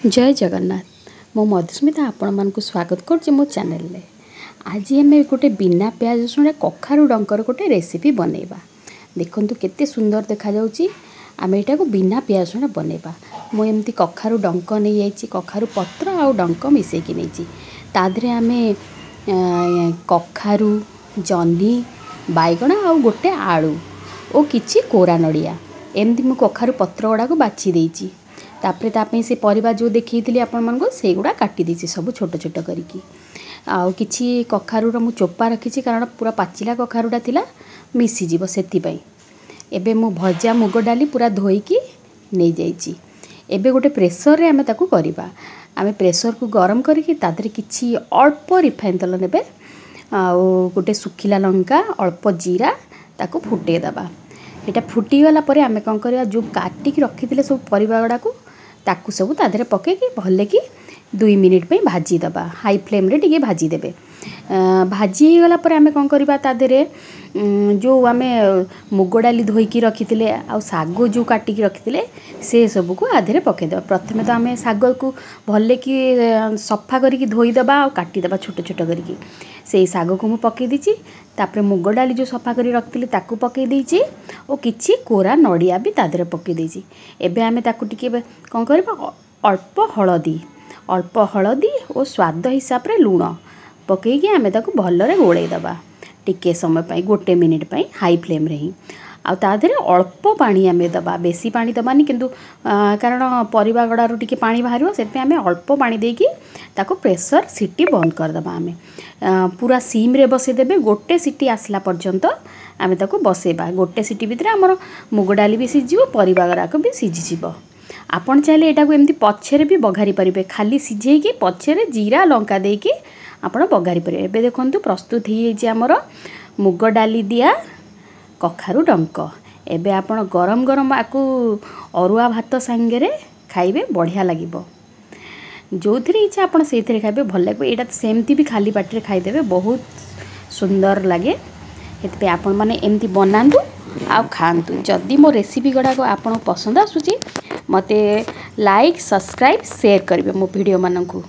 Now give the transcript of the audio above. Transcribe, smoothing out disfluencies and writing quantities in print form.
जय जगन्नाथ मो मधुस्मिता आपण मानक स्वागत कर मो चैनल रे। आज आम गोटे बिना प्याज रसुण कखारू डंकर गोटे रेसिपी बनैबा। देखंतु केते सुंदर देखा जाउची। आम एटा को बिना प्याज रसुण बनैबा। मो एमती कखारू डंक नहीं जाइची, कखारू पत्र आउ डंक मिसेकी नहीं। तादरे आम कखारू जह्नी बैगण आउ गोटे आलू और किछि कोरा नड़िया एमती मु कखारू पत्र गुड़ा को बाछि देइची। तापरे तापे से परिबा जो देखैथिली आपण मानको से गुड़ा काटी देइची सब छोट छोट करिकी। आउ किछि कखारूर मु चोपा रखिछि कारण पूरा पाचिला कखारूटा थिला मिसी जीवो सेति पई। एबे मु भजा मुग डाली पूरा धोईकी नै जाइची। एबे गोटे प्रेशर रे आमे ताकू करिबा। आमे प्रेशर को गरम करिकी तादरे किछि अल्प रिफाइन तेल नेबे आउ गोटे सुखिला लंका अल्प जीरा ताकू फुटे दबा। एटा फुटी गला परे आमे कोन करिया जो काटी की रखिथिले सब परिबा गुडा को ताकू सब तादरे पके कि भले कि 2 मिनिट पे भाजी दबा। हाई फ्लेम रे टिके भाजी देबे। भाजी गला पर आमे कोन करबा तादरे जो आमे मुग डाली धोई की रखिथिले आ सागो जो काटी की रखिथिले से सब को आधरे पके दबा। प्रथमे तो आमे सागो को भले कि सफा करी धोई दबा आ काटी दबा छोट छोट करी। से सागो को मु पके दीची। तापरे मुग डाली जो सफा करी रखिथिले ताकू पके दीची और किछि कोरा नड़िया भी तादरे पके दीची। एबे आमे ताकू टिके कोन करबा अल्प हलदी और स्वाद हिसाब रे लूण पकईकि आमे ताकू भलरे गोळेई दबा टिके समय पाई 1 मिनिट पाई हाई फ्लेम रे ही। आ तादरे अल्प पानी आमे दबा, बेसी पानी दबानी किंतु कारण परिबा गडारू टिके पानी बाहरिबो सेते आमे अल्प पानी देकी ताको प्रेशर सीटी बंद कर दबा। आमे पूरा सीम रे बसे देबे। गोटे सीटी आसला पर्यंत आमे ताको बसेबा। गोटे सीटी भितरे हमर मुग डाली भी सिजिबो, परिबा गडाको भी सिजि जिवो। आपण चाहिले एटा को एमती पछरे भी बघारी परिबे। खाली सिझेई की पछरे जीरा लंका देकी आपण बघारी परिबे। एबे देखंतु प्रस्तुत ही जे हमर मुग डाली दिया कखारू डंक। एबे आपण गरम गरम आकू अरुआ भात संगे रे खाइबे, बढ़िया लागिबो। जो थरे इच्छा आपण सेथरे खाइबे भल लागबो। एटा सेमती भी खाली पाटी रे खाइ देबे, बहुत सुंदर लागे। एतपे आपण माने एमती बनांदु आ खांतु। जदी मो रेसिपी गडा को आपण पसंद आसुची मते लाइक सब्सक्राइब शेयर करिवे मो वीडियो माननकु।